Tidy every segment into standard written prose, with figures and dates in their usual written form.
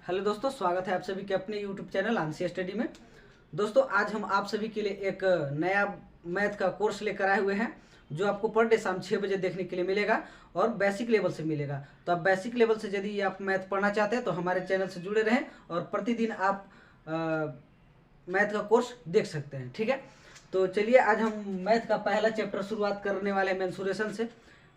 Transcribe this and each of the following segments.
Hello दोस्तों, स्वागत है आप सभी के अपने यूट्यूब चैनल आंसी स्टडी में। दोस्तों आज हम आप सभी के लिए एक नया मैथ का कोर्स लेकर आए हुए हैं जो आपको पर डे शाम 6 बजे देखने के लिए मिलेगा और बेसिक लेवल से मिलेगा। तो आप बेसिक लेवल से यदि आप मैथ पढ़ना चाहते हैं तो हमारे चैनल से जुड़े रहें और प्रतिदिन आप मैथ का कोर्स देख सकते हैं। ठीक है, तो चलिए आज हम मैथ का पहला चैप्टर शुरुआत करने वाले हैं मेंसुरेशन से।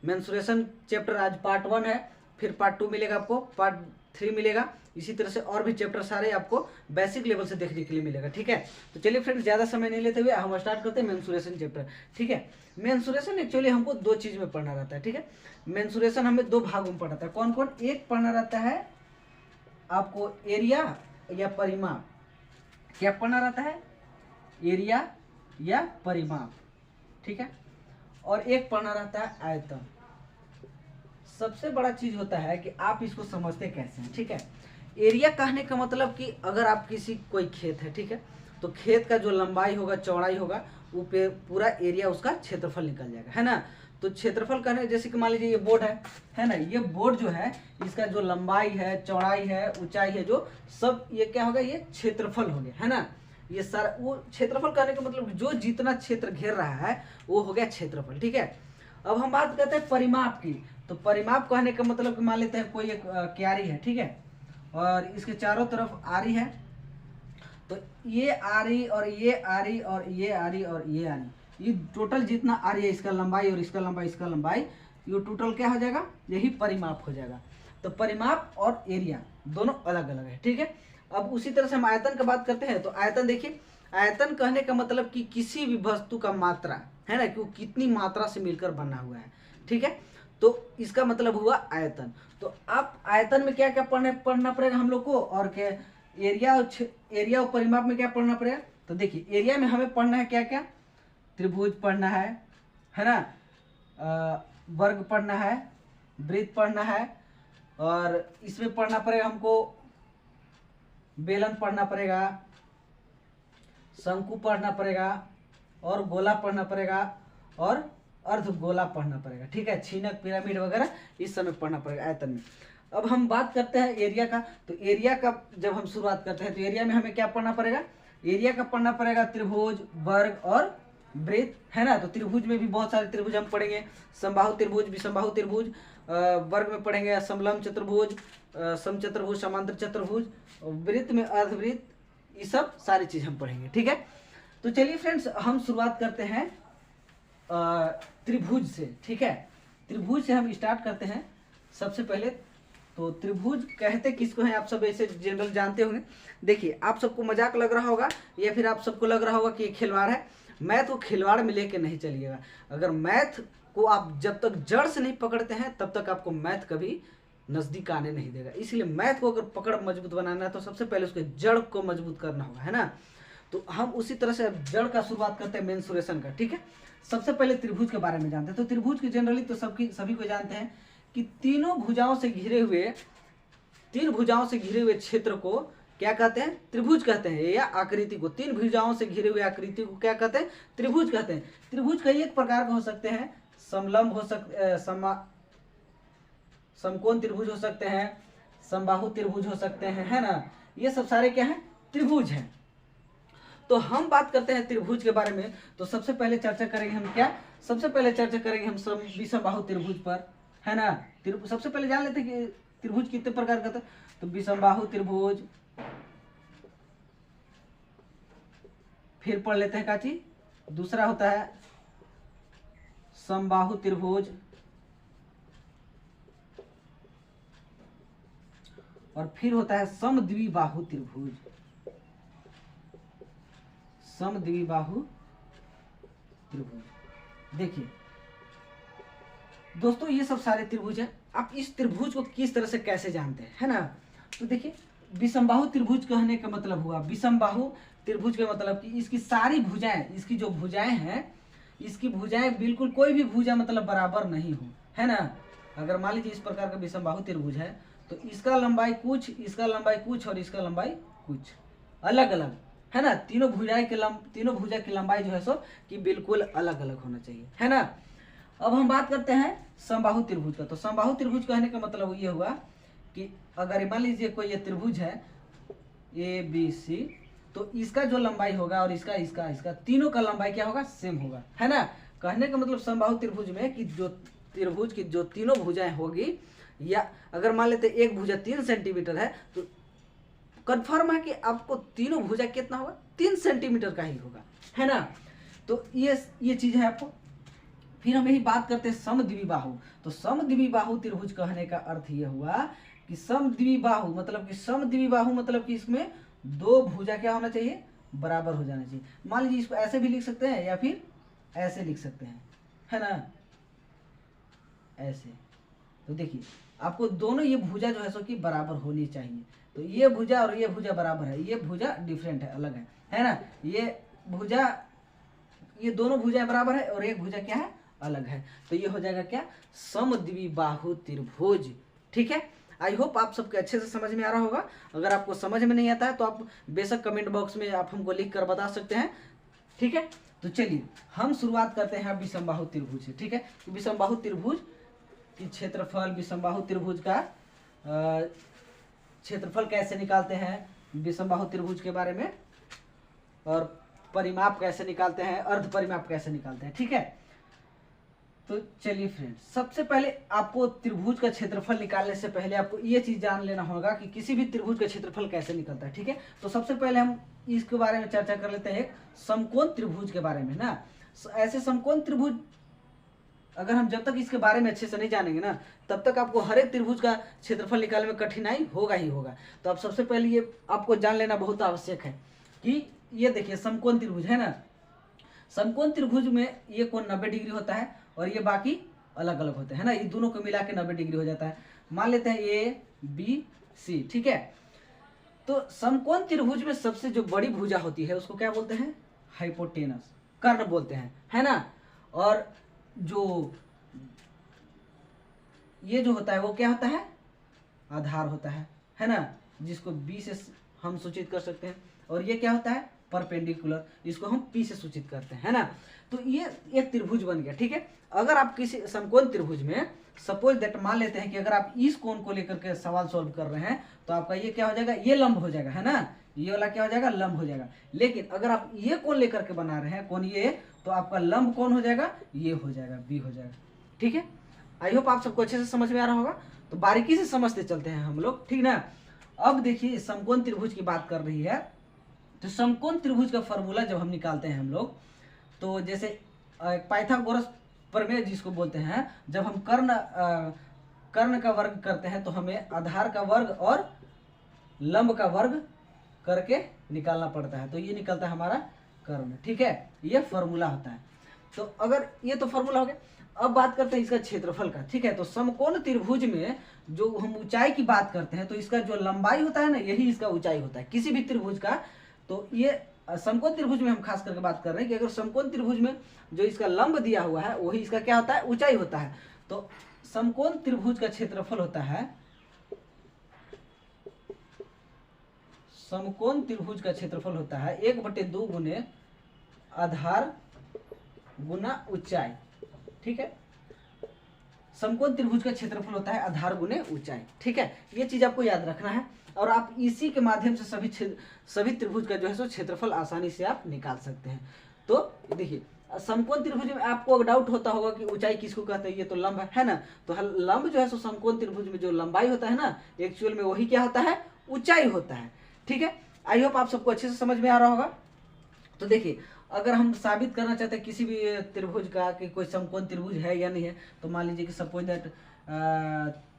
मेंसुरेशन चैप्टर आज पार्ट 1 है, फिर पार्ट 2 मिलेगा, आपको पार्ट 3 मिलेगा। इसी तरह से और भी चैप्टर सारे आपको बेसिक लेवल से देखने के लिए मिलेगा। ठीक है, तो चलिए फ्रेंड्स ज़्यादा समय नहीं लेते हुए हम स्टार्ट करते हैं मेंसुरेशन चैप्टर। ठीक है, मेंसुरेशन एक्चुअली हमको दो चीज़ में पढ़ना रहता है। ठीक है, मेंसुरेशन हमें दो भागों में पढ़ना रहता है। कौन कौन? एक पढ़ना रहता है आपको एरिया या परिमाप। क्या पढ़ना रहता है? एरिया या परिमाप। ठीक है, और एक पढ़ना रहता है आयतन। सबसे बड़ा चीज होता है कि आप इसको समझते कैसे हैं। ठीक है, एरिया कहने का मतलब कि अगर आप किसी कोई खेत है, ठीक है, तो खेत का जो लंबाई होगा चौड़ाई होगा वो पे पूरा एरिया उसका क्षेत्रफल निकल जाएगा, है ना। तो क्षेत्रफल कहने जैसे कि मान लीजिए ये बोर्ड है ना, ये बोर्ड जो है इसका जो लंबाई है चौड़ाई है ऊंचाई है जो सब ये क्या होगा, ये क्षेत्रफल हो गया, है ना। ये सारा वो क्षेत्रफल कहने का मतलब जो जितना क्षेत्र घेर रहा है वो हो गया क्षेत्रफल। ठीक है, अब हम बात करते हैं परिमाप की। तो परिमाप कहने का मतलब कि मान लेते हैं कोई एक क्यारी है, ठीक है, और इसके चारों तरफ आरी है। तो ये आरी और ये आरी और ये आरी और ये आरी, ये टोटल जितना आरी है इसका लंबाई और इसका लंबाई इसका लंबाई, ये टोटल क्या हो जाएगा? यही परिमाप हो जाएगा। तो परिमाप और एरिया दोनों अलग अलग है। ठीक है, अब उसी तरह से हम आयतन का बात करते हैं। तो आयतन देखिए, आयतन कहने का मतलब कि किसी भी वस्तु का मात्रा, है ना, कि वो कितनी मात्रा से मिलकर बना हुआ है। ठीक है, तो इसका मतलब हुआ आयतन। तो आप आयतन में क्या क्या पढ़ना पड़ेगा हम लोग को, और क्या एरिया और परिमाप में क्या पढ़ना पड़ेगा? तो देखिए एरिया में हमें पढ़ना है क्या क्या? त्रिभुज पढ़ना है ना, वर्ग पढ़ना है, वृत्त पढ़ना है, और इसमें पढ़ना पड़ेगा हमको बेलन पढ़ना पड़ेगा, शंकु पढ़ना पड़ेगा, और गोला पढ़ना पड़ेगा, और अर्धगोला पढ़ना पड़ेगा। ठीक है, छीनक पिरामिड वगैरह इस समय पढ़ना पड़ेगा आयतन में। अब हम बात करते हैं एरिया का। तो एरिया का जब हम शुरुआत करते हैं तो एरिया में हमें क्या पढ़ना पड़ेगा? एरिया का पढ़ना पड़ेगा त्रिभुज, वर्ग और वृत्त, है ना। तो त्रिभुज में भी बहुत सारे त्रिभुज हम पढ़ेंगे, समबाहु त्रिभुज, विषमबाहु त्रिभुज। वर्ग में पढ़ेंगे समलंब चतुर्भुज, समचतुर्भुज, समांतर चतुर्भुज। वृत्त में अर्धवृत्त, ये सब सारी चीज हम पढ़ेंगे। ठीक है, तो चलिए फ्रेंड्स हम शुरुआत करते हैं त्रिभुज से। ठीक है, त्रिभुज से हम स्टार्ट करते हैं सबसे पहले। तो त्रिभुज कहते किसको हैं आप सब ऐसे जनरल जानते होंगे। देखिए आप सबको मजाक लग रहा होगा या फिर आप सबको लग रहा होगा कि ये खिलवाड़ है। मैथ को खिलवाड़ में लेके नहीं चलिएगा। अगर मैथ को आप जब तक जड़ से नहीं पकड़ते हैं तब तक आपको मैथ कभी नजदीक आने नहीं देगा। इसलिए मैथ को अगर पकड़ मजबूत बनाना है तो सबसे पहले उसके जड़ को मजबूत करना होगा, है ना। तो हम उसी तरह से जड़ का शुरुआत करते हैं मेंसुरेशन का। ठीक है, सबसे पहले त्रिभुज के बारे में जानते हैं। तो त्रिभुज की जनरली तो सभी को जानते हैं कि तीन भुजाओं से घिरे हुए क्षेत्र को क्या कहते हैं? त्रिभुज कहते हैं, या आकृति को। तीन भुजाओं से घिरे हुए आकृति को क्या कहते हैं? त्रिभुज कहते हैं। त्रिभुज कई एक प्रकार के हो सकते हैं, समलंब हो सकते, समकोण त्रिभुज हो सकते हैं, समबाहु त्रिभुज हो सकते हैं, है ना। ये सब सारे क्या है? त्रिभुज हैं। तो हम बात करते हैं त्रिभुज के बारे में। तो सबसे पहले चर्चा करेंगे हम क्या? सबसे पहले चर्चा करेंगे हम विषमबाहु त्रिभुज पर, है ना। सबसे पहले जान लेते हैं कि त्रिभुज कितने प्रकार का था। तो विषमबाहु त्रिभुज, फिर पढ़ लेते हैं काची, दूसरा होता है समबाहु त्रिभुज, और फिर होता है समद्विबाहु त्रिभुज। समद्विबाहु त्रिभुज। देखिए दोस्तों ये सब सारे त्रिभुज हैं। आप इस त्रिभुज को किस तरह से कैसे जानते हैं, है ना। तो देखिए विषमबाहु त्रिभुज कहने का मतलब हुआ, विषमबाहु त्रिभुज का मतलब कि इसकी सारी भुजाएं, इसकी जो भुजाएं हैं, इसकी भुजाएं बिल्कुल कोई भी भुजा मतलब बराबर नहीं हो, है ना। अगर मान लीजिए इस प्रकार का विषमबाहु त्रिभुज है तो इसका लंबाई कुछ, इसका लंबाई कुछ और इसका लंबाई कुछ अलग अलग, है ना। तीनों भुजा की लंबाई जो है सो कि बिल्कुल अलग अलग होना चाहिए, है ना। अब हम बात करते हैं समबाहु त्रिभुज का। तो समबाहु त्रिभुज कहने का मतलब ये हुआ कि अगर मान लीजिए कोई ये त्रिभुज है ए बी सी, तो इसका जो लंबाई होगा और इसका इसका इसका तीनों का लंबाई क्या होगा, सेम होगा, है ना। कहने का मतलब समबाहु त्रिभुज में कि जो त्रिभुज की जो तीनों भुजाएं होगी, या अगर मान लेते एक भुजा 3 सेंटीमीटर है तो कन्फर्म है कि आपको तीनों भुजा कितना होगा, 3 सेंटीमीटर का ही होगा, है ना। तो ये चीज है आपको। फिर हम यही बात करते हैं समद्विबाहु। तो समद्विबाहु त्रिभुज कहने का अर्थ ये हुआ कि समद्विबाहु मतलब कि इसमें दो भुजा क्या होना चाहिए, बराबर हो जाना चाहिए। मान लीजिए इसको ऐसे भी लिख सकते हैं या फिर ऐसे लिख सकते हैं, है ना, ऐसे। तो देखिए आपको दोनों ये भुजा जो है सो कि बराबर होनी चाहिए। तो ये भुजा और ये भुजा बराबर है, ये भुजा डिफरेंट है, अलग है ना। ये दोनों भुजाएं बराबर है और एक भुजा क्या है, अलग है। तो ये हो जाएगा क्या, समद्विबाहु त्रिभुज। ठीक है, आई होप आप सबके अच्छे से समझ में आ रहा होगा। अगर आपको समझ में नहीं आता है तो आप बेशक कमेंट बॉक्स में आप हमको लिख कर बता सकते हैं। ठीक है, तो चलिए हम शुरुआत करते हैं विषमबाहु त्रिभुज से। ठीक है, विषमबाहु त्रिभुज की क्षेत्रफल, विषमबाहु त्रिभुज का क्षेत्रफल कैसे निकालते हैं, विषमबाहु त्रिभुज के बारे में, और परिमाप कैसे निकालते हैं, अर्ध परिमाप कैसे निकालते हैं। ठीक है, तो चलिए फ्रेंड्स, सबसे पहले आपको त्रिभुज का क्षेत्रफल निकालने से पहले आपको ये चीज जान लेना होगा कि किसी भी त्रिभुज का क्षेत्रफल कैसे निकलता है। ठीक है, तो सबसे पहले हम इसके बारे में चर्चा कर लेते हैं, एक समकोण त्रिभुज के बारे में ना। ऐसे समकोण त्रिभुज अगर हम जब तक इसके बारे में अच्छे से नहीं जानेंगे ना, तब तक आपको हर एक त्रिभुज का क्षेत्रफल निकालने में कठिनाई होगा ही होगा। तो अब सबसे पहले ये आपको जान लेना बहुत आवश्यक है कि ये देखिए समकोण त्रिभुज है ना, समकोण त्रिभुज में ये कोण 90 डिग्री होता है और ये बाकी अलग अलग होते हैं ना, ये दोनों को मिला के 90 डिग्री हो जाता है। मान लेते हैं ए बी सी। ठीक है, तो समकोण त्रिभुज में सबसे जो बड़ी भुजा होती है उसको क्या बोलते हैं, हाइपोटेनस, कर्ण बोलते हैं, है ना। और जो ये जो होता है वो क्या होता है, आधार होता है ना, जिसको बी से हम सूचित कर सकते हैं। और ये क्या होता है, परपेंडिकुलर, इसको हम पी से सूचित करते हैं, है ना। तो ये एक त्रिभुज बन गया। ठीक है, अगर आप किसी समकोण त्रिभुज में सपोज दैट मान लेते हैं कि अगर आप इस कोण को लेकर के सवाल सॉल्व कर रहे हैं तो आपका ये क्या हो जाएगा, ये लंब हो जाएगा, है ना, ये वाला क्या हो जाएगा, लंब हो जाएगा। लेकिन अगर आप ये कोण लेकर के बना रहे हैं कोण ये, तो आपका लंब कौन हो जाएगा, ये हो जाएगा, बी हो जाएगा। ठीक है, आई होप आप सबको अच्छे से समझ में आ रहा होगा। तो बारीकी से समझते चलते हैं हम लोग, ठीक ना। अब देखिए समकोण त्रिभुज की बात कर रही है, तो समकोण त्रिभुज का फॉर्मूला जब हम निकालते हैं हम लोग, तो जैसे पाइथागोरस प्रमेय जिसको बोलते हैं, जब हम कर्ण का वर्ग करते हैं तो हमें आधार का वर्ग और लंब का वर्ग करके निकालना पड़ता है। तो ये निकलता है हमारा कर्ण। ठीक है, ये फॉर्मूला होता है। तो अगर ये तो फॉर्मूला हो गया, अब बात करते हैं इसका क्षेत्रफल का। ठीक है, तो समकोण त्रिभुज में जो हम ऊंचाई की बात करते हैं तो इसका जो लंबाई होता है ना, यही इसका ऊंचाई होता है किसी भी त्रिभुज का। तो ये समकोण त्रिभुज में हम खास करके बात कर रहे हैं कि अगर समकोण त्रिभुज में जो इसका लंब दिया हुआ है वही इसका क्या होता है, ऊंचाई होता है। तो समकोण त्रिभुज का क्षेत्रफल होता है, समकोण त्रिभुज का क्षेत्रफल होता है 1/2 गुने आधार गुना ऊंचाई। ठीक है, समकोण त्रिभुज का क्षेत्रफल होता है आधार गुने ऊंचाई। ठीक है, ये चीज आपको याद रखना है और आप इसी के माध्यम से सभी त्रिभुज का जो है सो क्षेत्रफल आसानी से आप निकाल सकते हैं। तो देखिए समकोण त्रिभुज में आपको डाउट होता होगा कि ऊंचाई किसको कहते हैं, ये तो लंब है ना। तो लंब जो है सो समकोण त्रिभुज में जो लंबाई होता है ना, एक्चुअल में वही क्या होता है, ऊंचाई होता है। ठीक है, आई होप आप सबको अच्छे से समझ में आ रहा होगा। तो देखिए अगर हम साबित करना चाहते हैं किसी भी त्रिभुज का कि कोई समकोण त्रिभुज है या नहीं है, तो मान लीजिए कि सपोज दैट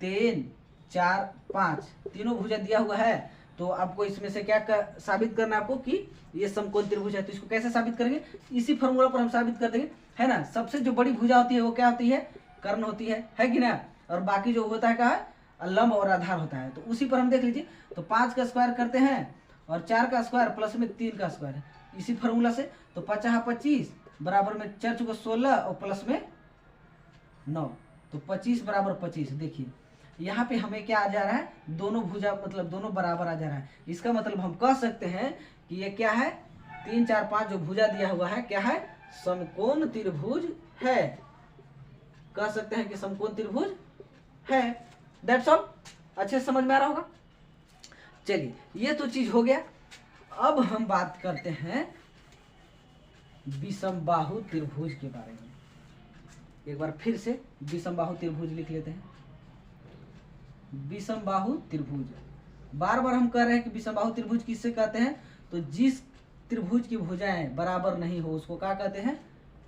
3 4 5 तीनों भुजा दिया हुआ है, तो आपको इसमें से क्या साबित करना है आपको कि ये समकोण त्रिभुज है। तो इसको कैसे साबित करेंगे, इसी फॉर्मूला पर हम साबित कर देंगे, है ना। सबसे जो बड़ी भुजा होती है वो क्या होती है, कर्ण होती है कि ना। और बाकी जो होता है क्या है, लंब और आधार होता है। तो उसी पर हम देख लीजिए, तो 5 का स्क्वायर करते हैं और 4 का स्क्वायर प्लस में 3 का स्क्वायर, इसी फॉर्मूला से। तो 5 25 बराबर में 4 चौका 16 और प्लस में 9, तो 25 बराबर 25। देखिए यहाँ पे हमें क्या आ जा रहा है, दोनों भुजा मतलब दोनों बराबर आ जा रहा है। इसका मतलब हम कह सकते हैं कि ये क्या है, 3 4 5 जो भुजा दिया हुआ है क्या है, समकोण त्रिभुज है। कह सकते हैं कि समकोण त्रिभुज है। That's all. अच्छे से समझ में आ रहा होगा। चलिए ये तो चीज हो गया। अब हम बात करते हैं विषमबाहु त्रिभुज के बारे में। एक बार फिर से विषमबाहु त्रिभुज लिख लेते हैं। विषमबाहु त्रिभुज, बार बार हम कह रहे हैं कि विषमबाहु त्रिभुज किससे कहते हैं, तो जिस त्रिभुज की भुजाएं बराबर नहीं हो उसको क्या कहते हैं,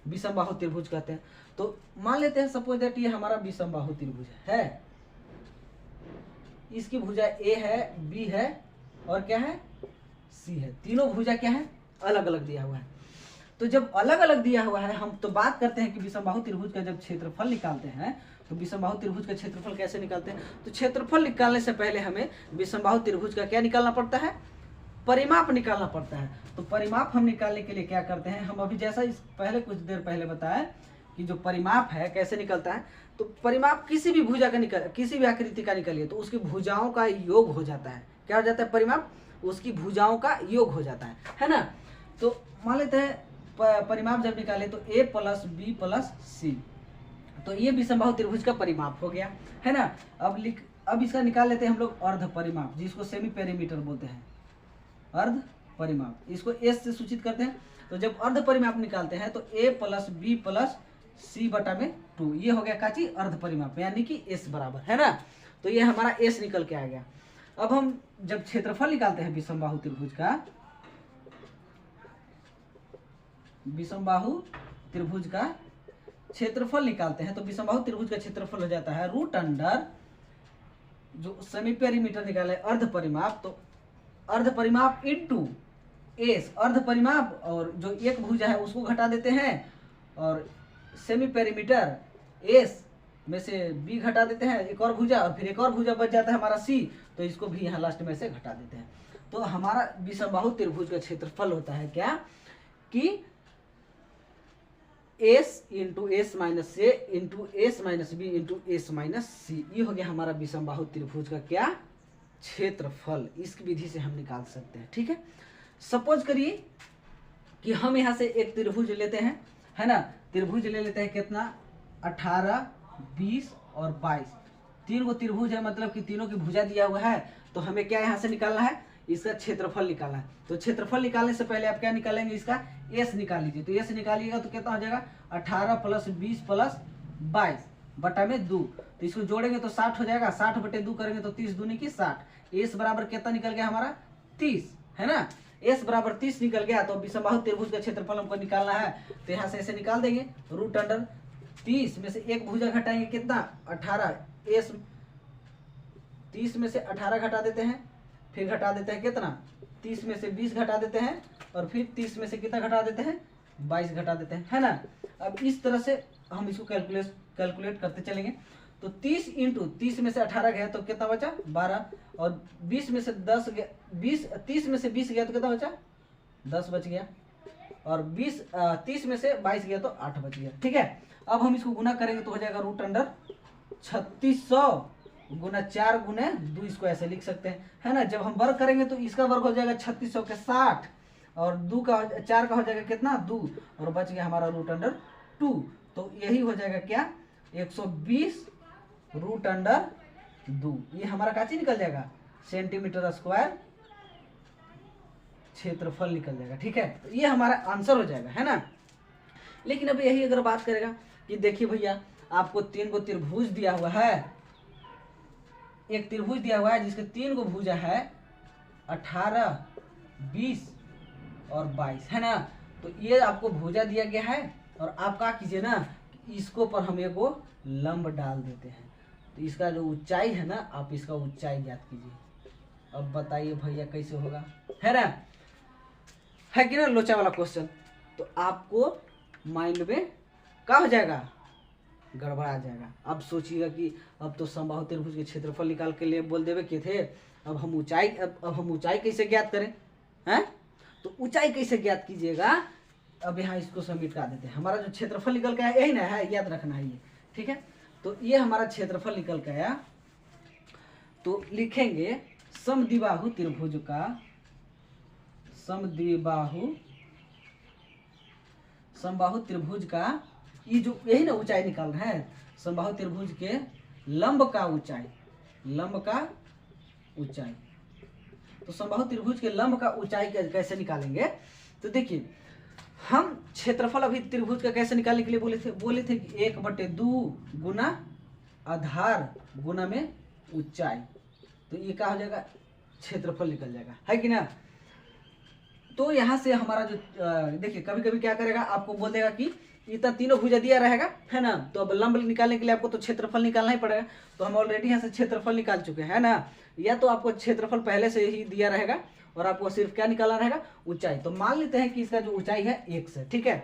विषमबाहु त्रिभुज कहते हैं। तो मान लेते हैं सपोज दैट ये हमारा विषमबाहु त्रिभुज है, इसकी भुजा ए है, बी है और क्या है, सी है। तीनों भुजा क्या है, अलग अलग दिया हुआ है। तो जब अलग अलग दिया हुआ है, हम तो बात करते हैं कि विषमबाहु त्रिभुज का जब क्षेत्रफल निकालते हैं तो विषमबाहु त्रिभुज का क्षेत्रफल कैसे निकालते हैं, तो क्षेत्रफल निकालने से पहले हमें विषमबाहु त्रिभुज का क्या निकालना पड़ता है, परिमाप निकालना पड़ता है। तो परिमाप हम निकालने के लिए क्या करते हैं, हम अभी जैसा इस पहले कुछ देर पहले बताया कि जो परिमाप है कैसे निकलता है, तो परिमाप किसी भी भुजा का निकल, किसी भी आकृति का निकलिए तो उसकी भुजाओं का योग हो जाता है। क्या हो जाता है, परिमाप उसकी भुजाओं का योग हो जाता है ना। तो मान लेते हैं परिमाप जब निकाले तो a प्लस बी प्लस सी, तो ये विषमबाहु त्रिभुज का परिमाप हो गया है ना। अब इसका निकाल लेते हैं हम लोग अर्ध परिमाप, जिसको सेमी पेरीमीटर बोलते हैं, अर्ध परिमाप, इसको एस से सूचित करते हैं। तो जब अर्ध परिमाप निकालते हैं तो a प्लस बी प्लस सी बटा में 2, ये हो गया काची अर्ध परिमाप, यानी कि एस बराबर है ना। तो ये हमारा एस निकल के आ गया। अब हम जब क्षेत्रफल निकालते हैं विषमबाहु त्रिभुज का, विषमबाहु त्रिभुज का क्षेत्रफल निकालते हैं तो विषमबाहु त्रिभुज का क्षेत्रफल हो जाता है रूट अंडर जो सेमी पेरीमीटर निकाले अर्ध परिमाप, तो अर्ध परिमाप इनटू एस, अर्ध परिमाप और जो एक भुजा है उसको घटा देते हैं और सेमी पेरीमीटर एस में से बी घटा देते हैं, एक और भुजा, और फिर एक और भुजा बच जाता है हमारा सी, तो इसको भी यहाँ लास्ट में से घटा देते हैं। तो हमारा विषमबाहु त्रिभुज का क्षेत्रफल होता है क्या कि S into S minus A into S minus B into S minus C. ये हो गया हमारा विषमबाहु त्रिभुज का क्या, क्षेत्रफल। इस विधि से हम निकाल सकते हैं, ठीक है। सपोज करिए कि हम यहाँ से एक त्रिभुज लेते हैं, है ना। त्रिभुज ले लेते हैं कितना, 18, 20 और 22, तीन को त्रिभुज है, मतलब कि तीनों की भुजा दिया हुआ है। तो हमें क्या यहाँ से निकालना है, इसका क्षेत्रफल निकालना है। तो क्षेत्रफल निकालने से पहले आप क्या निकालेंगे, इसका एस निकाल लीजिए। तो एस निकालिएगा तो कितना हो जाएगा, 18 प्लस 20 प्लस 22 बटा में 2, तो इसको जोड़ेंगे तो 60 हो जाएगा, 60 बटे 2 करेंगे तो 30 दूनी की 60। एस बराबर कितना निकल गया हमारा, 30, है ना। एस बराबर 30 निकल गया। तो विषमबाहु त्रिभुज का क्षेत्रफल हमको निकालना है, तो यहाँ से ऐसे निकाल देंगे, रूट अंडर 30 में से एक भुजा घटाएंगे कितना, 18, एस 30 में से 18 घटा देते हैं, फिर घटा देते हैं कितना, 30 में से 20 घटा देते हैं, और फिर 30 में से कितना घटा देते हैं, 22 घटा देते हैं, है ना। अब इस तरह से हम इसको कैलकुलेट करते चलेंगे। तो 30 इंटू 30 में से 18 गया तो कितना बचा, 12, और 20 में से 10 गया, 30 में से 20 गया तो कितना बचा, 10 बच गया, और 30 में से 22 गया तो 8 बच गया, ठीक है। अब हम इसको गुना करेंगे तो हो जाएगा रूट अंडर 3600 गुना 4 गुने 2, इसको ऐसे लिख सकते हैं, है ना। जब हम वर्ग करेंगे तो इसका वर्ग हो जाएगा 3600 के 60, और 4 का हो जाएगा कितना, 2, और बच गया हमारा रूट अंडर 2। तो यही हो जाएगा क्या, 120 रूट अंडर 2। ये हमारा काची निकल जाएगा, सेंटीमीटर स्क्वायर क्षेत्रफल निकल जाएगा, ठीक है। तो ये हमारा आंसर हो जाएगा, है ना। लेकिन अब यही अगर बात करेगा कि देखिए भैया आपको 3 को त्रिभुज दिया हुआ है, एक त्रिभुज दिया हुआ है जिसके 3 को भुजा है, 18, 20 और 22, है ना। तो ये आपको भुजा दिया गया है, और आप क्या कीजिए ना, इसको पर हम एक लंब डाल देते हैं, तो इसका जो ऊंचाई है ना, आप इसका ऊंचाई ज्ञात कीजिए। अब बताइए भैया कैसे होगा, है ना, है कि ना, लोचा वाला क्वेश्चन। तो आपको माइंड में क्या हो जाएगा, गड़बड़ा जाएगा। अब सोचिएगा कि अब तो समबाहु त्रिभुज के क्षेत्रफल निकाल के लिए बोल देवे के थे, अब हम ऊंचाई कैसे ज्ञात करें, हैं। तो ऊंचाई कैसे ज्ञात कीजिएगा, अब यहाँ इसको सबमिट कर देते हैं। हमारा जो क्षेत्रफल निकल के आया यही ना है, याद रखना है ये, ठीक है। तो ये हमारा क्षेत्रफल निकल के आया, तो लिखेंगे समद्विबाहु त्रिभुज का, समबाहु त्रिभुज का, ये जो यही ना ऊंचाई निकाल रहे हैं, समबाहु त्रिभुज के लंब का ऊंचाई, लंब का ऊंचाई। तो समबाहु त्रिभुज के लंब का ऊंचाई कैसे निकालेंगे? तो देखिए, हम क्षेत्रफल अभी त्रिभुज का कैसे निकालने के लिए बोले थे कि 1/2 गुना आधार गुना में ऊंचाई। तो ये क्या हो जाएगा? क्षेत्रफल निकल जाएगा, है कि ना। तो यहाँ से हमारा जो देखिए, कभी कभी क्या करेगा, आपको बोल देगा कि इतना तीनों भुजा दिया रहेगा, है ना। तो अब लंब निकालने के लिए आपको तो क्षेत्रफल निकालना ही पड़ेगा। तो हम ऑलरेडी यहाँ से क्षेत्रफल निकाल चुके हैं ना। या तो आपको क्षेत्रफल पहले से ही दिया रहेगा और आपको सिर्फ क्या निकालना रहेगा? ऊंचाई। तो मान लेते हैं कि इसका जो ऊंचाई है 1 है, ठीक है।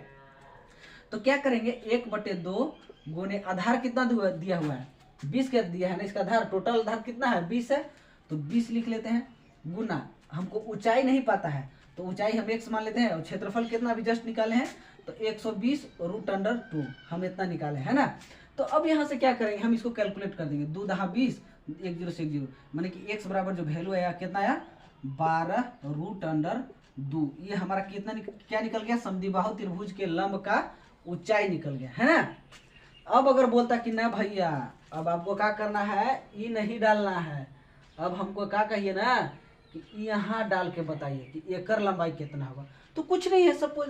तो क्या करेंगे, 1/2 गुने आधार कितना दिया हुआ है? 20 का दिया है ना। इसका आधार, टोटल आधार कितना है? 20 है। तो 20 लिख लेते हैं, गुना हमको ऊंचाई नहीं पता है तो ऊंचाई हम x मान लेते हैं। और क्षेत्रफल कितना अभी जस्ट निकाले हैं, तो 120√2 हम इतना निकाले, है ना। तो अब यहाँ से क्या करेंगे, हम इसको कैलकुलेट कर देंगे। 2 दहा 20, 1 0 से 1 0, माने कि x बराबर जो वैल्यू आया कितना आया? 12√2। ये हमारा कितना क्या निकल गया? समद्विबाहु त्रिभुज के लंब का ऊंचाई निकल गया, है ना। अब अगर बोलता कि ना भैया, अब आपको क्या करना है, ई नहीं डालना है, अब हमको क्या कहिए ना कि यहाँ डाल के बताइए कि एकर लंबाई कितना होगा। तो कुछ नहीं है, सपोज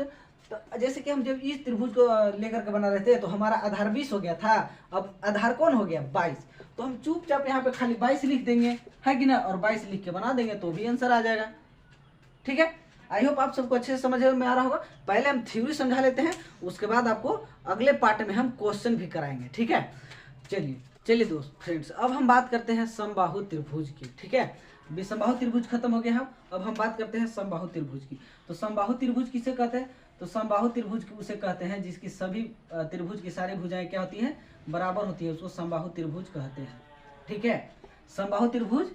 तो जैसे कि हम जब इस त्रिभुज को लेकर के बना रहे थे तो हमारा आधार 20 हो गया था। अब आधार कौन हो गया? 22। तो हम चुपचाप यहाँ पे खाली 22 लिख देंगे, है कि ना, और 22 लिख के बना देंगे तो भी आंसर आ जाएगा, ठीक है। आई होप आप सबको अच्छे से समझ में आ रहा होगा। पहले हम थ्योरी समझा लेते हैं, उसके बाद आपको अगले पार्ट में हम क्वेश्चन भी कराएंगे, ठीक है। चलिए दोस्त फ्रेंड्स, अब हम बात करते हैं समबाहु त्रिभुज की, ठीक है। विषमबाहु त्रिभुज खत्म हो गया अब हम बात करते हैं समबाहु त्रिभुज की। तो समबाहु त्रिभुज किसे कहते हैं? तो समबाहु त्रिभुज उसे कहते हैं जिसकी सभी त्रिभुज की सारी भुजाएं क्या होती हैं? बराबर होती है, उसको समबाहु त्रिभुज कहते हैं, ठीक है। समबाहु त्रिभुज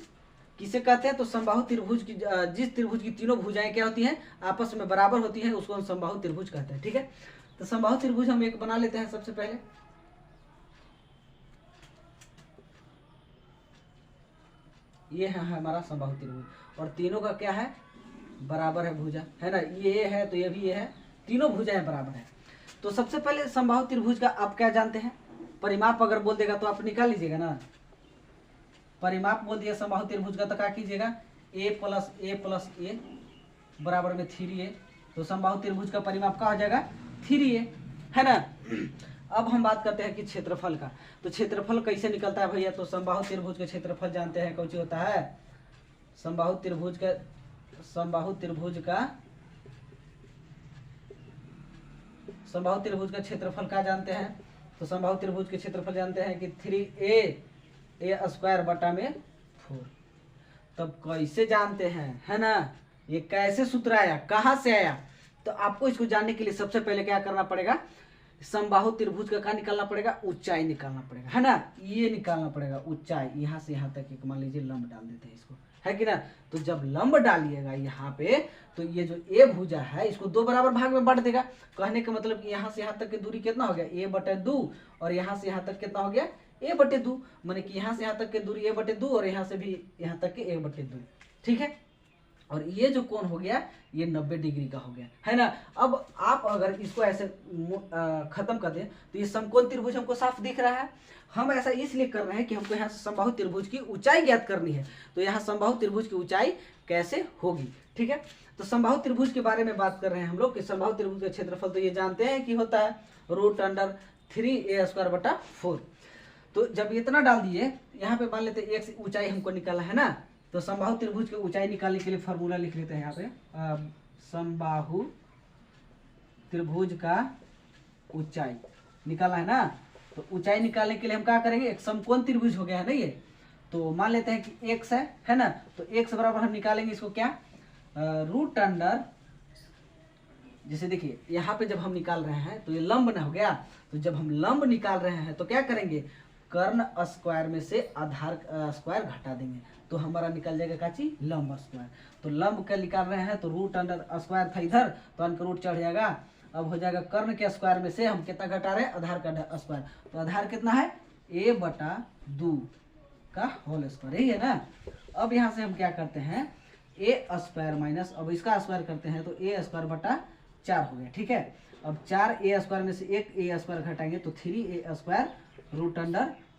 किसे कहते हैं? तो समबाहु त्रिभुज की जिस त्रिभुज की तीनों भुजाएं क्या होती हैं? आपस में बराबर होती है, उसको हम समबाहु त्रिभुज कहते हैं, ठीक है। तो समबाहु त्रिभुज हम एक बना लेते हैं सबसे पहले। ये है हमारा समबाहु त्रिभुज और तीनों का क्या है? बराबर है भुजा, है ना। ये है तो ये भी ये है, तीनों भुजाएं बराबर है। तो सबसे पहले समबाहु त्रिभुज का आप क्या जानते हैं? परिमाप अगर बोल देगा तो आप निकाल लीजिएगा ना। परिमाप बोल दिया समबाहु त्रिभुज का तो क्या कीजिएगा? a + a बराबर में 3a। तो समबाहु त्रिभुज का परिमाप क्या हो जाएगा? 3a, है ना। अब हम बात करते हैं कि क्षेत्रफल का। तो क्षेत्रफल कैसे निकलता है भैया? तो समबाहु त्रिभुज का क्षेत्रफल जानते हैं कौन सी होता है? समबाहु त्रिभुज का क्षेत्रफल क्या जानते हैं? तो समबाहु त्रिभुज के क्षेत्रफल जानते हैं कि 3a² बटा में 4। तब कैसे जानते हैं, है ना। ये कैसे सूत्र आया, कहाँ से आया? तो आपको इसको जानने के लिए सबसे पहले क्या करना पड़ेगा? समबाहु त्रिभुज का क्या निकालना पड़ेगा? ऊंचाई निकालना पड़ेगा, है ना। ये निकालना पड़ेगा ऊंचाई। यहाँ से यहाँ तक एक मान लीजिए लंब डाल देते हैं इसको, है कि ना। तो जब लंब डालिएगा यहाँ पे तो ये जो ए भुजा है इसको 2 बराबर भाग में बांट देगा। कहने का मतलब कि यहाँ से यहाँ तक की दूरी कितना हो गया? a/2 और यहाँ से यहाँ तक कितना हो गया? a/2। माने कि यहाँ से यहाँ तक की दूरी a/2 और यहाँ से भी यहाँ तक के a/2, ठीक है। और ये जो कोण हो गया ये 90 डिग्री का हो गया, है ना। अब आप अगर इसको ऐसे खत्म कर दें तो ये समकोण त्रिभुज हमको साफ दिख रहा है। हम ऐसा इसलिए कर रहे हैं कि हमको यहाँ से समबाहु त्रिभुज की ऊंचाई ज्ञात करनी है। तो यहाँ समबाहु त्रिभुज की ऊंचाई कैसे होगी, ठीक है। तो समबाहु त्रिभुज के बारे में बात कर रहे हैं हम लोग कि समबाहु त्रिभुज का क्षेत्रफल तो ये जानते हैं कि होता है √3a²/4। तो जब इतना डाल दिए, यहाँ पे मान लेते हैं एक ऊंचाई हमको निकाला है ना। तो समबाहु त्रिभुज की ऊंचाई निकालने के लिए फार्मूला लिख लेते हैं यहाँ पे। समबाहु त्रिभुज का ऊंचाई निकाला है ना। तो ऊंचाई निकालने के लिए हम क्या करेंगे? एक समकोण त्रिभुज हो गया है ना ये। तो मान लेते हैं कि x है ना। तो x बराबर हम निकालेंगे इसको क्या? √, जैसे देखिए यहाँ पे जब हम निकाल रहे हैं तो ये लंब ना हो गया। तो जब हम लंब निकाल रहे हैं तो क्या करेंगे? कर्ण स्क्वायर में से आधार स्क्वायर घटा देंगे तो हमारा निकल जाएगा क्या चीज? लंब स्क्वायर। तो लंब का निकाल रहे हैं तो √स्क्वायर था इधर तो अंक रूट चढ़ जाएगा। अब हो जाएगा कर्ण के स्क्वायर में से हम कितना घटा रहे हैं? आधार का स्क्वायर। तो आधार कितना है? a/2 का होल स्क्वायर, यही है ना। अब यहाँ से हम क्या करते हैं? a² माइनस, अब इसका स्क्वायर करते हैं तो a²/4 हो गया, ठीक है। अब 4a² में से 1a² घटाएंगे तो 3a²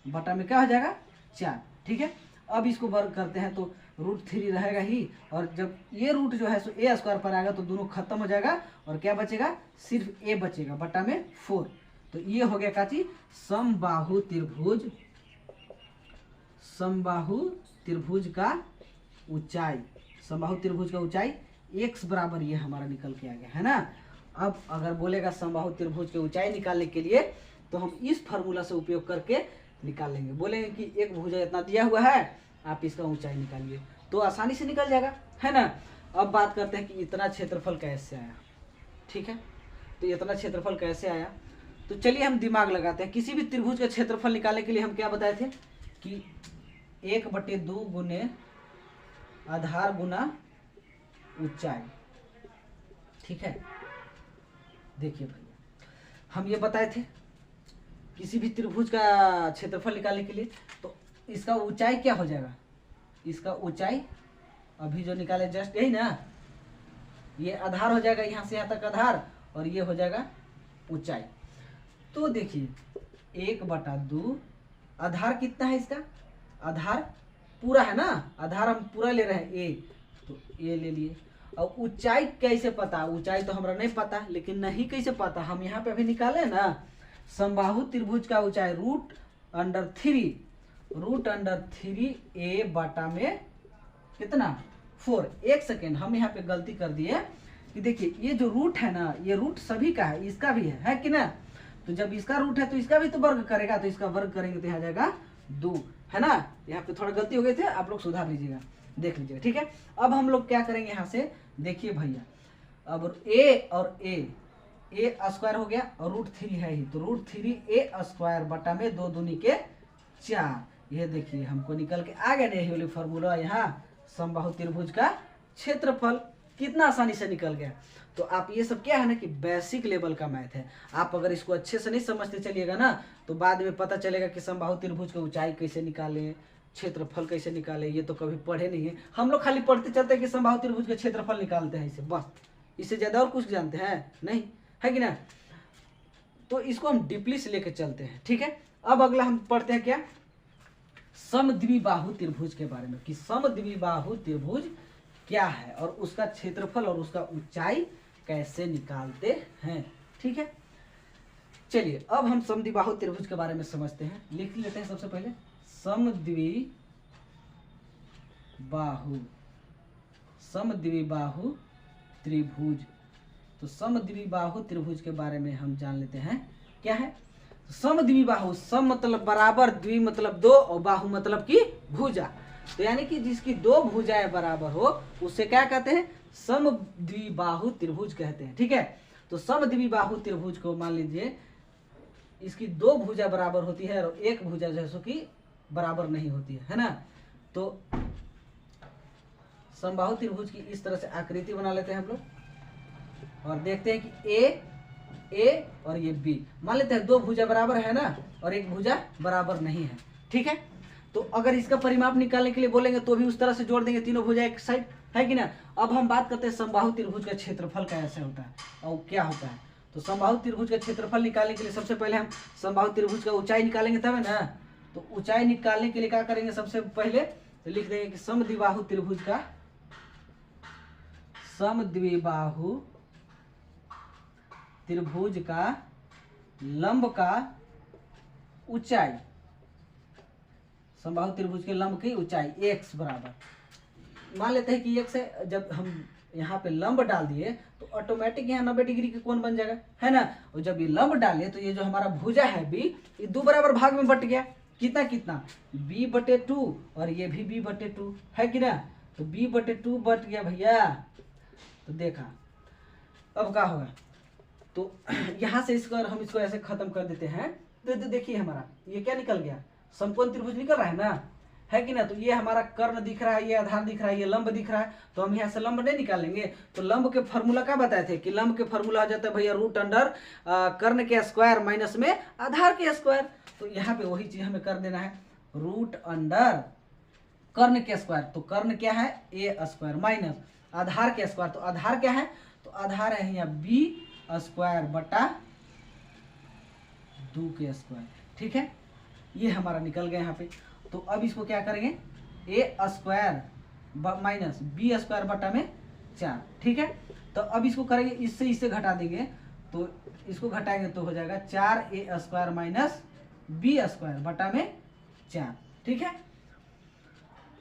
√बटा में क्या हो जाएगा? 4, ठीक है। अब इसको वर्ग करते हैं तो √3 रहेगा ही, और जब ये रूट जो है सो ए स्क्वायर पर आएगा तो दोनों खत्म हो जाएगा और क्या बचेगा, सिर्फ ए बचेगा बटा में 4। तो ये हो गया का चीज, समबाहु त्रिभुज, समबाहु त्रिभुज का ऊंचाई, समबाहु त्रिभुज का ऊंचाई x बराबर ये हमारा निकल के आ गया है ना। अब अगर बोलेगा समबाहु त्रिभुज की ऊंचाई निकालने के लिए तो हम इस फार्मूला से उपयोग करके निकाल लेंगे। बोलेंगे कि एक भुजा इतना दिया हुआ है, आप इसका ऊंचाई निकालिए, तो आसानी से निकल जाएगा, है ना। अब बात करते हैं कि इतना क्षेत्रफल कैसे आया। ठीक है, तो इतना क्षेत्रफल कैसे आया, तो चलिए हम दिमाग लगाते हैं। किसी भी त्रिभुज का क्षेत्रफल निकालने के लिए हम क्या बताए थे कि 1/2 गुने आधार गुना ऊंचाई। ठीक है, देखिए भैया, हम ये बताए थे किसी भी त्रिभुज का क्षेत्रफल निकालने के लिए तो इसका ऊंचाई क्या हो जाएगा, इसका ऊंचाई अभी जो निकाले जस्ट यही ना, ये आधार हो जाएगा, यहाँ से यहाँ तक आधार, और ये हो जाएगा ऊंचाई। तो देखिए 1/2 आधार कितना है इसका, आधार पूरा है ना, आधार हम पूरा ले रहे हैं ए, तो ए ले लिए। और ऊंचाई कैसे पता, ऊंचाई तो हमरा नहीं पता, लेकिन नहीं कैसे पता, हम यहाँ पे अभी निकाले ना, समबाहु त्रिभुज का ऊंचाई √3 ए बटा में कितना 4। एक सेकेंड, हम यहाँ पे गलती कर दिए कि देखिए ये जो रूट है ना, ये रूट सभी का है, इसका भी है कि ना। तो जब इसका रूट है तो इसका भी तो वर्ग करेगा, तो इसका वर्ग करेंगे तो यहाँ जाएगा 2, है ना। यहाँ पे थोड़ा गलती हो गई थे, आप लोग सुधार लीजिएगा, देख लीजिएगा। ठीक है, अब हम लोग क्या करेंगे यहाँ से, देखिए भैया, अब ए और ए स्क्वायर हो गया और √3 है ही, तो √3 ए स्क्वायर बटा में 2 दूनी के 4। ये देखिए हमको निकल के आ गया यही वाली फॉर्मूला, यहाँ समबाहु त्रिभुज का क्षेत्रफल कितना आसानी से निकल गया। तो आप ये सब क्या है ना कि बेसिक लेवल का मैथ है, आप अगर इसको अच्छे से नहीं समझते चलिएगा ना तो बाद में पता चलेगा कि समबाहु त्रिभुज की ऊंचाई कैसे निकालें, क्षेत्रफल कैसे निकालें, ये तो कभी पढ़े नहीं है। हम लोग खाली पढ़ते चलते हैं कि समबाहु त्रिभुज का क्षेत्रफल निकालते हैं, इसे बस, इससे ज्यादा और कुछ जानते हैं नहीं, है कि ना। तो इसको हम डीपली से लेकर चलते हैं। ठीक है, अब अगला हम पढ़ते हैं क्या, समद्विबाहु त्रिभुज के बारे में, कि समद्विबाहु त्रिभुज क्या है और उसका क्षेत्रफल और उसका ऊंचाई कैसे निकालते हैं। ठीक है, चलिए अब हम समद्विबाहु त्रिभुज के बारे में समझते हैं। लिख लेते हैं सबसे पहले समद्विबाहु त्रिभुज। तो समद्विबाहु त्रिभुज के बारे में हम जान लेते हैं क्या है। समद्विबाहु, सम मतलब बराबर, द्वि मतलब 2 और बाहु मतलब की भुजा, तो यानी कि जिसकी 2 भुजाएं बराबर हो उससे क्या कहते हैं, समद्विबाहु त्रिभुज कहते हैं। ठीक है, तो समद्विबाहु त्रिभुज को मान लीजिए इसकी 2 भुजा बराबर होती है और एक भुजा जो है सो की बराबर नहीं होती है ना। तो समबाहु त्रिभुज की इस तरह से आकृति बना लेते हैं हम लोग और देखते हैं कि ए और ये बी, मान लेते हैं 2 भुजा बराबर है ना और एक भुजा बराबर नहीं है। ठीक है, तो अगर इसका परिमाप निकालने के लिए बोलेंगे तो भी उस तरह से जोड़ देंगे, तीनों भुजा एक साइड, है कि ना। अब हम बात करते हैं समबाहु त्रिभुज का क्षेत्रफल कैसे होता है और क्या होता है। तो समबाहु त्रिभुज का क्षेत्रफल निकालने के लिए सबसे पहले हम समबाहु त्रिभुज का ऊंचाई निकालेंगे तब है ना। तो ऊंचाई निकालने के लिए क्या करेंगे, सबसे पहले तो लिख देंगे कि समद्विबाहु त्रिभुज का, समद्विबाहु त्रिभुज का लंब का ऊंचाई, समबाहु त्रिभुज के लंब की ऊंचाई x बराबर, मान लेते हैं कि x है, जब हम यहाँ पे लंब डाल दिए तो ऑटोमेटिक यहाँ 90 डिग्री का कोण बन जाएगा, है ना। और जब ये लंब डाले तो ये जो हमारा भुजा है b, ये 2 बराबर भाग में बट गया, कितना कितना b/2 और ये भी b/2 है कि ना। तो b/2 बट गया भैया, तो देखा अब क्या होगा। तो यहाँ से इसको हम इसको ऐसे खत्म कर देते हैं, तो देखिए हमारा ये क्या निकल गया, समकोण त्रिभुज निकल रहा है ना, है कि ना। तो ये हमारा कर्ण दिख रहा है, ये आधार दिख रहा है, ये लंब दिख रहा है, तो हम यहाँ से लंब नहीं निकालेंगे। तो लंब के फॉर्मूला क्या बताए थे कि लंब के फॉर्मूला आ जाता है भैया √अंडर कर्ण के स्क्वायर माइनस में आधार के स्क्वायर। तो यहाँ पे वही चीज हमें कर देना है, √अंडर कर्ण के स्क्वायर, तो कर्ण क्या है ए स्क्वायर माइनस आधार के स्क्वायर, तो आधार क्या है, तो आधार है यहाँ b स्क्वायर बटा 2 के स्क्वायर। ठीक है, ये हमारा निकल गया यहाँ पे। तो अब इसको क्या करेंगे, ए स्क्वायर माइनस बी स्क्वायर बटा में 4। ठीक है, तो अब इसको करेंगे, इससे इससे घटा देंगे, तो इसको घटाएंगे तो हो जाएगा 4a square minus B square बटा में 4। ठीक है,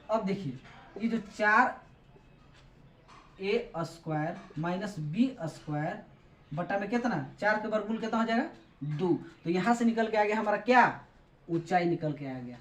अब देखिए ये जो 4a square minus B square बटा में कितना, 4 के वर्गमूल कितना हो जाएगा 2। तो यहाँ से निकल के आ गया हमारा क्या, ऊंचाई निकल के आ गया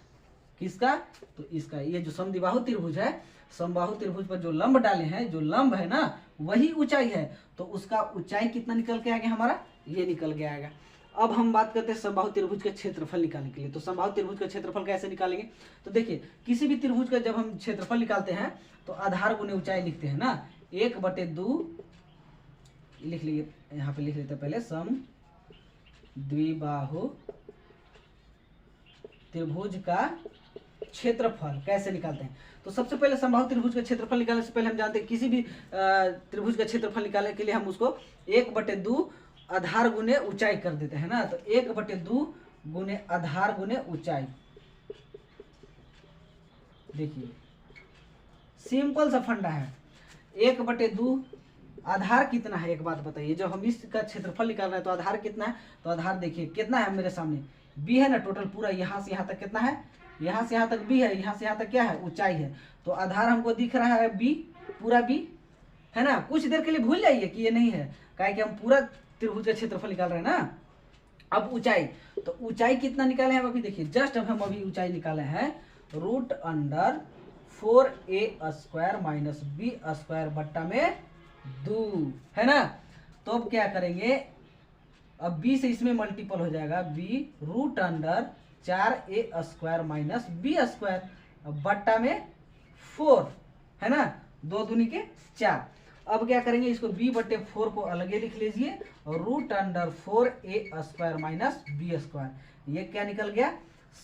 किसका, तो इसका। ये जो समद्विबाहु त्रिभुज है, समबाहु त्रिभुज पर जो लंब डाले हैं, जो लंब है ना वही ऊंचाई है, तो उसका ऊंचाई कितना निकल के आ गया हमारा, ये निकल के आएगा। अब हम बात करते हैं समबाहु त्रिभुज का क्षेत्रफल निकालने के लिए। तो समबाहु त्रिभुज का क्षेत्रफल कैसे निकालेंगे, तो देखिए किसी भी त्रिभुज का जब हम क्षेत्रफल निकालते हैं तो आधार गुने ऊंचाई लिखते हैं ना, 1/2 लिख लिए, यहाँ पे लिख लेते हैं पहले, सम द्विबाहु त्रिभुज का क्षेत्रफल कैसे निकालते हैं। तो सबसे पहले समबाहु त्रिभुज का क्षेत्रफल निकालने से पहले हम जानते हैं किसी भी त्रिभुज का क्षेत्रफल निकालने के लिए हम उसको 1/2 आधार गुने ऊंचाई कर देते हैं ना। तो 1/2 गुने आधार गुने ऊंचाई, देखिए सिंपल सा फंडा है। 1/2 आधार कितना है, एक बात बताइए, जब हम इसका क्षेत्रफल निकाल रहे हैं तो आधार कितना है, तो आधार देखिए कितना है मेरे सामने, बी है ना, टोटल पूरा यहाँ से यहाँ तक कितना है, यहाँ से यहाँ तक बी है, यहाँ से यहाँ तक क्या है, ऊंचाई है। तो आधार हमको दिख रहा है बी, पूरा बी है ना। कुछ देर के लिए भूल जाइए कि ये नहीं है, काहे कि हम पूरा त्रिभुज का क्षेत्रफल निकाल रहे हैं ना। अब ऊंचाई, तो ऊंचाई कितना निकाले हैं अभी देखिए, जस्ट अब हम अभी ऊंचाई निकाले हैं √4a square minus B square बट्टा में 2 है ना। तो अब क्या करेंगे, अब b से इसमें मल्टीपल हो जाएगा, b √4a square minus B square बट्टा में 4 है ना, 2 दूनी के 4। अब क्या करेंगे, इसको b/4 को अलग लिख लीजिए और √4a square minus B square, ये क्या निकल गया,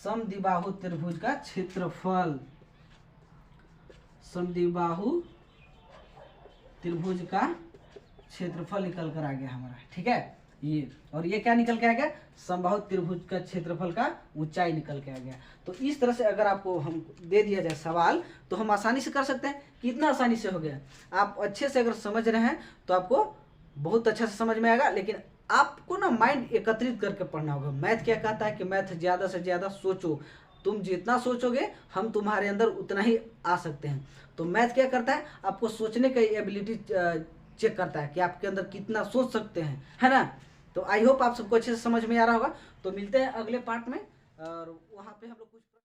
समद्विबाहु त्रिभुज का क्षेत्रफल। समद्विबाहु त्रिभुज का क्षेत्रफल निकल कर आ गया हमारा। ठीक है, ये और ये क्या निकल के आ गया, समबाहु त्रिभुज का क्षेत्रफल का ऊंचाई निकल के आ गया। तो इस तरह से अगर आपको हम दे दिया जाए सवाल तो हम आसानी से कर सकते हैं। कितना आसानी से हो गया, आप अच्छे से अगर समझ रहे हैं तो आपको बहुत अच्छा से समझ में आएगा, लेकिन आपको ना माइंड एकत्रित करके पढ़ना होगा। मैथ क्या कहता है कि मैथ ज़्यादा से ज़्यादा सोचो, तुम जितना सोचोगे हम तुम्हारे अंदर उतना ही आ सकते हैं। तो मैथ क्या करता है, आपको सोचने की एबिलिटी चेक करता है कि आपके अंदर कितना सोच सकते हैं, है ना। तो आई होप आप सबको अच्छे से समझ में आ रहा होगा। तो मिलते हैं अगले पार्ट में, और वहाँ पे हम लोग कुछ